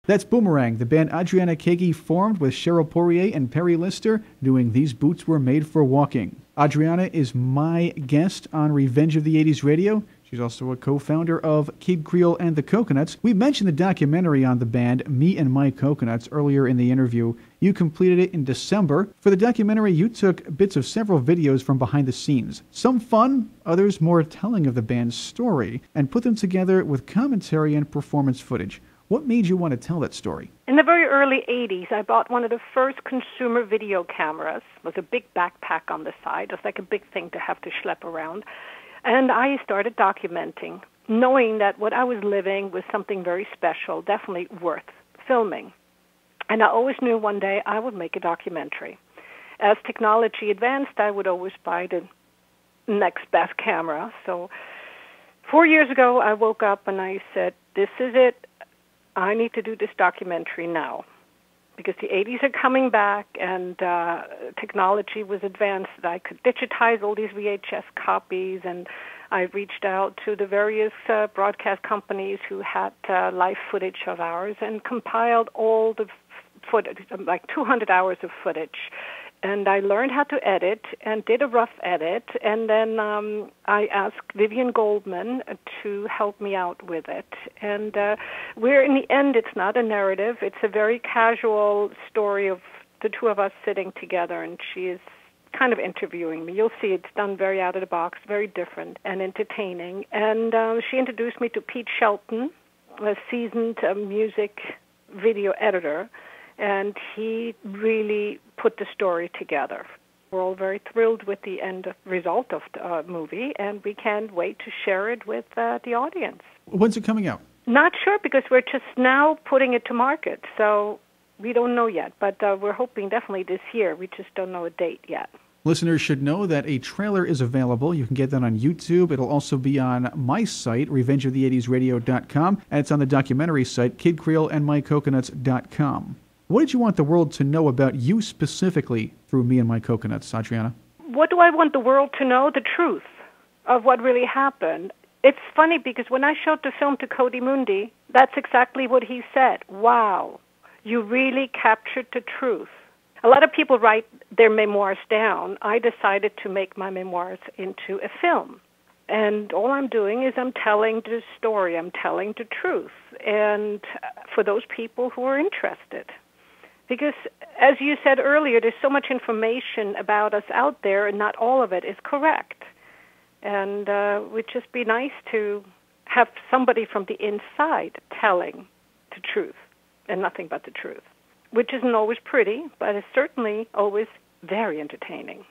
That's Boomerang, the band Adriana Kaegi formed with Cheryl Poirier and Perry Lister, doing These Boots Were Made for Walking. Adriana is my guest on Revenge of the 80s Radio. She's also a co-founder of Kid Creole and the Coconuts. We mentioned the documentary on the band, Me and My Coconuts, earlier in the interview. You completed it in December. For the documentary, you took bits of several videos from behind the scenes. Some fun, others more telling of the band's story, and put them together with commentary and performance footage. What made you want to tell that story? In the very early 80s, I bought one of the first consumer video cameras. It was a big backpack on the side. It was like a big thing to have to schlep around. And I started documenting, knowing that what I was living was something very special, definitely worth filming. And I always knew one day I would make a documentary. As technology advanced, I would always buy the next best camera. So 4 years ago, I woke up and I said, this is it. I need to do this documentary now, because the 80s are coming back and technology was advanced that I could digitize all these VHS copies, and I reached out to the various broadcast companies who had live footage of ours and compiled all the footage, like 200 hours of footage. And I learned how to edit and did a rough edit, and then I asked Vivian Goldman to help me out with it. And in the end, it's not a narrative. It's a very casual story of the two of us sitting together, and she is kind of interviewing me. You'll see it's done very out of the box, very different and entertaining. And she introduced me to Pete Shelton, a seasoned music video editor, and he really put the story together. We're all very thrilled with the end result of the movie, and we can't wait to share it with the audience. When's it coming out? Not sure, because we're just now putting it to market, so we don't know yet. But we're hoping definitely this year. We just don't know a date yet. Listeners should know that a trailer is available. You can get that on YouTube. It'll also be on my site, revengeofthe80sradio.com, and it's on the documentary site, kidcreoleandmycoconuts.com. What did you want the world to know about you specifically through Me and My Coconuts, Adriana? What do I want the world to know? The truth of what really happened. It's funny because when I showed the film to Cody Mundi, that's exactly what he said. Wow, you really captured the truth. A lot of people write their memoirs down. I decided to make my memoirs into a film. And all I'm doing is I'm telling the story. I'm telling the truth. And for those people who are interested. Because, as you said earlier, there's so much information about us out there, and not all of it is correct. And it would just be nice to have somebody from the inside telling the truth, and nothing but the truth, which isn't always pretty, but it's certainly always very entertaining.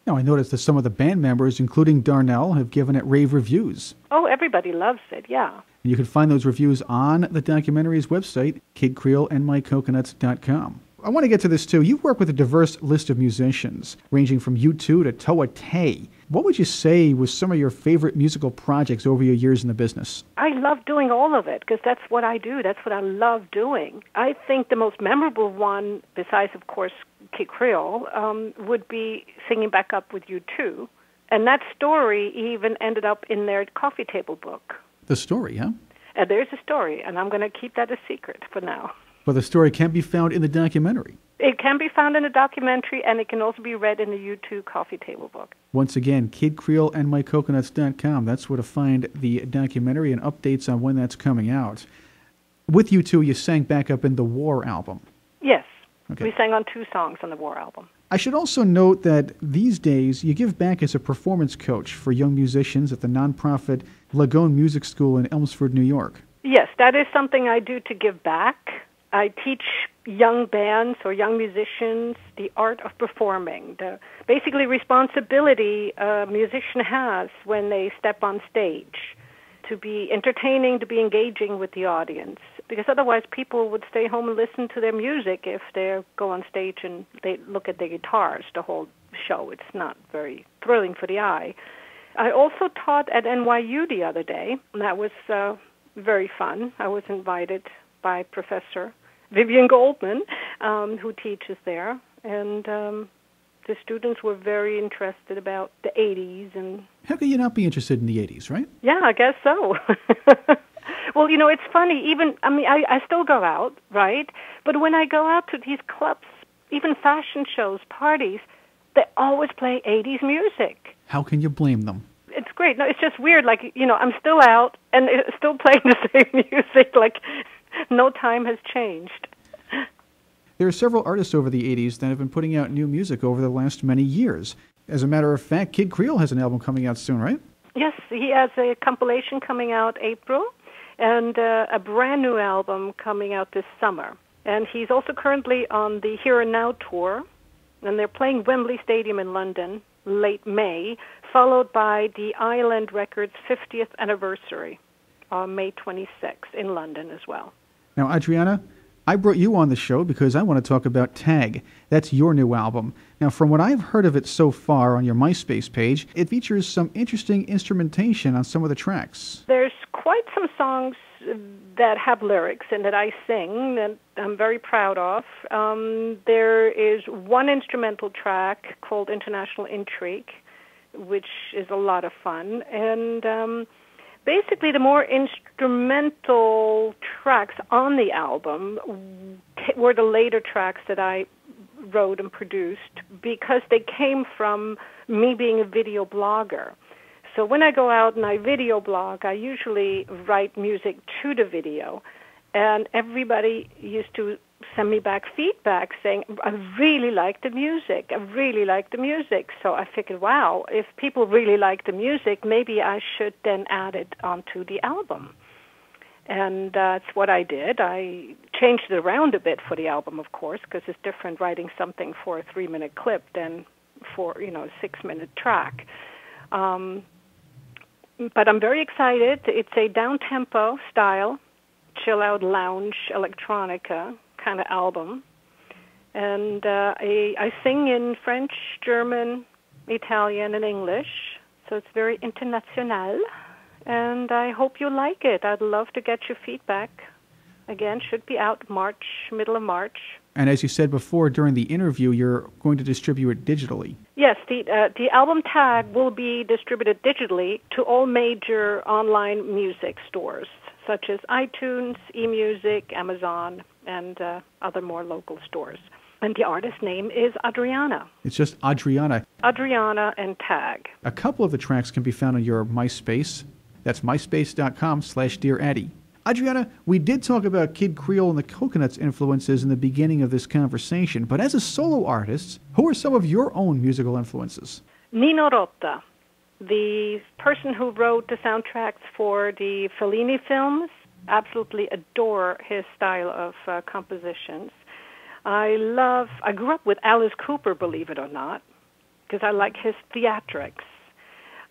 Now, I noticed that some of the band members, including Darnell, have given it rave reviews. Oh, everybody loves it, yeah. And you can find those reviews on the documentary's website, kidcreoleandmycoconuts.com. I want to get to this, too. You work with a diverse list of musicians, ranging from U2 to Toa Tay. What would you say was some of your favorite musical projects over your years in the business? I love doing all of it, because that's what I do. That's what I love doing. I think the most memorable one, besides, of course, Kid Creole, would be Singing Back Up with U2. And that story even ended up in their coffee table book. The story, huh? There's a story, and I'm going to keep that a secret for now. But the story can be found in the documentary. It can be found in the documentary, and it can also be read in the U2 coffee table book. Once again, kidcreoleandmycoconuts.com. That's where to find the documentary and updates on when that's coming out. With U2, you sang Back Up in the War album. Yes. Okay. We sang on 2 songs on the War album. I should also note that these days you give back as a performance coach for young musicians at the nonprofit Lagone Music School in Elmsford, New York. Yes, that is something I do to give back. I teach young bands or young musicians the art of performing, the basically responsibility a musician has when they step on stage, to be entertaining, to be engaging with the audience. Because otherwise people would stay home and listen to their music if they go on stage and they look at their guitars the whole show. It's not very thrilling for the eye. I also taught at NYU the other day, and that was very fun. I was invited by Professor Vivian Goldman, who teaches there, and the students were very interested about the 80s. And how could you not be interested in the 80s, right? Yeah, I guess so. Well, it's funny. I still go out, right? But when I go out to these clubs, even fashion shows, parties, they always play 80s music. How can you blame them? It's great. No, it's just weird. Like, I'm still out and it's still playing the same music. Like, no time has changed. There are several artists over the 80s that have been putting out new music over the last many years. As a matter of fact, Kid Creole has an album coming out soon, right? Yes, he has a compilation coming out April and a brand new album coming out this summer. And he's also currently on the Here and Now tour, and they're playing Wembley Stadium in London late May, followed by the Island Records 50th anniversary on May 26th in London as well. Now, Adriana, I brought you on the show because I want to talk about Tag. That's your new album. Now, from what I've heard of it so far on your MySpace page, it features some interesting instrumentation on some of the tracks. There's quite some songs that have lyrics and that I sing that I'm very proud of. There is one instrumental track called International Intrigue, which is a lot of fun. And basically, the more instrumental tracks on the album were the later tracks that I wrote and produced because they came from me being a video blogger. So when I go out and I video blog, I usually write music to the video. And everybody used to send me back feedback saying, I really like the music. I really like the music. So I figured, wow, if people really like the music, maybe I should then add it onto the album. And that's what I did. I changed it around a bit for the album, of course, because it's different writing something for a 3-minute clip than for, a 6-minute track. But I'm very excited. It's a down-tempo style, chill-out lounge electronica kind of album. And I sing in French, German, Italian, and English. So it's very international. And I hope you like it. I'd love to get your feedback. Again, should be out middle of March. And as you said before during the interview, you're going to distribute it digitally. Yes, the album Tag will be distributed digitally to all major online music stores, such as iTunes, eMusic, Amazon, and other more local stores. And the artist's name is Adriana. It's just Adriana. Adriana and Tag. A couple of the tracks can be found on your MySpace. That's myspace.com/DearAddy. Adriana, we did talk about Kid Creole and the Coconuts influences in the beginning of this conversation, but as a solo artist, who are some of your own musical influences? Nino Rota, the person who wrote the soundtracks for the Fellini films. Absolutely adore his style of compositions. I grew up with Alice Cooper, believe it or not, because I like his theatrics.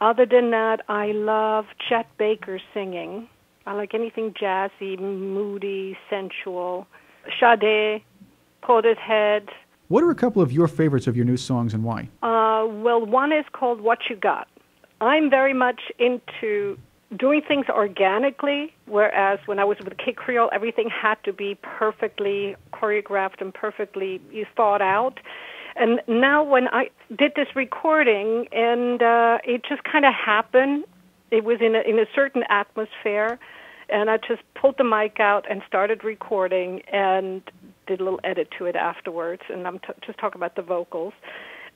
Other than that, I love Chet Baker singing. I like anything jazzy, moody, sensual. Sade, Portishead. What are a couple of your favorites of your new songs and why? Well, one is called What You Got. I'm very much into doing things organically, whereas when I was with Kid Creole, everything had to be perfectly choreographed and perfectly thought out. And now when I did this recording, and it just kind of happened, it was in a certain atmosphere, and I just pulled the mic out and started recording and did a little edit to it afterwards, and I'm just talking about the vocals.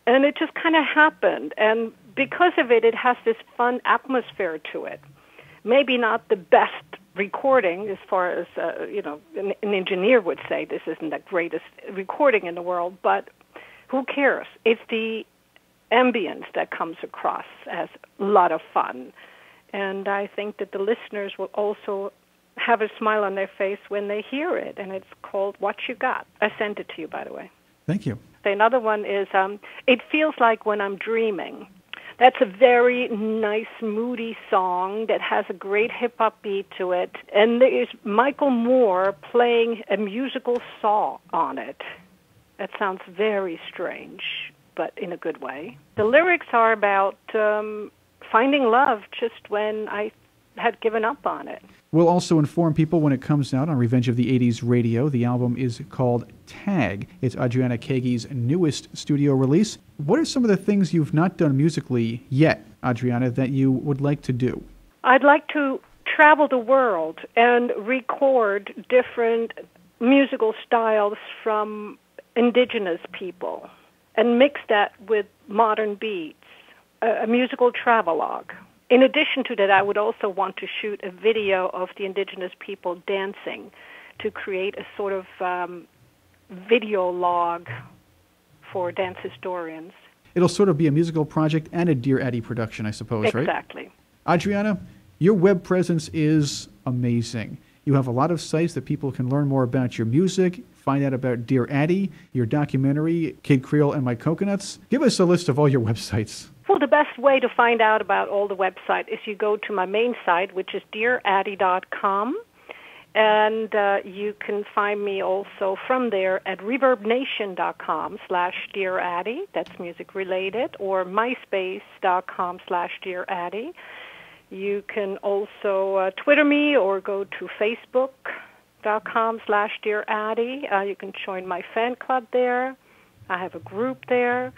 And it just kind of happened, and because of it, it has this fun atmosphere to it. Maybe not the best recording as far as, an engineer would say this isn't the greatest recording in the world, but who cares? It's the ambience that comes across as a lot of fun. And I think that the listeners will also have a smile on their face when they hear it. And it's called What You Got. I sent it to you, by the way. Thank you. Another one is It Feels Like When I'm Dreaming. That's a very nice, moody song that has a great hip-hop beat to it. And there is Michael Moore playing a musical saw on it. That sounds very strange, but in a good way. The lyrics are about finding love just when I had given up on it. We'll also inform people when it comes out on Revenge of the 80s Radio. The album is called Tag. It's Adriana Kaegi's newest studio release. What are some of the things you've not done musically yet, Adriana, that you would like to do? I'd like to travel the world and record different musical styles from indigenous people and mix that with modern beats, a musical travelogue. In addition to that, I would also want to shoot a video of the indigenous people dancing to create a sort of video log for dance historians. It'll sort of be a musical project and a Dear Addy production, I suppose, right? Exactly. Adriana, your web presence is amazing. You have a lot of sites that people can learn more about your music, find out about Dear Addy, your documentary, Kid Creole and My Coconuts. Give us a list of all your websites. Well, the best way to find out about all the websites is you go to my main site, which is dearaddy.com. And you can find me also from there at reverbnation.com/DearAddy. That's music related, or myspace.com/DearAddy. You can also Twitter me or go to facebook.com/DearAddy. You can join my fan club there. I have a group there.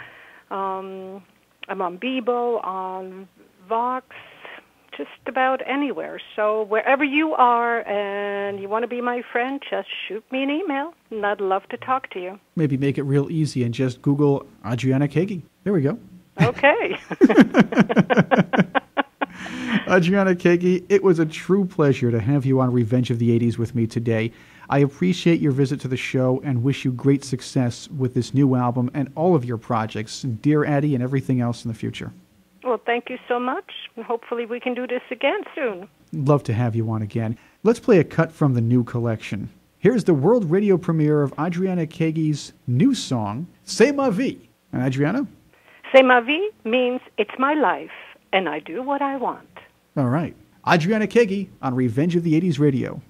I'm on Bebo, on Vox, just about anywhere. So wherever you are and you want to be my friend, just shoot me an email, and I'd love to talk to you. Maybe make it real easy and just Google Adriana Kaegi. There we go. Okay. Adriana Kaegi, it was a true pleasure to have you on Revenge of the 80s with me today. I appreciate your visit to the show and wish you great success with this new album and all of your projects, Dear Addy and everything else in the future. Well, thank you so much, and hopefully we can do this again soon. Love to have you on again. Let's play a cut from the new collection. Here's the world radio premiere of Adriana Kaegi's new song, C'est ma vie. And Adriana? C'est ma vie means it's my life, and I do what I want. All right. Adriana Kaegi on Revenge of the 80s Radio.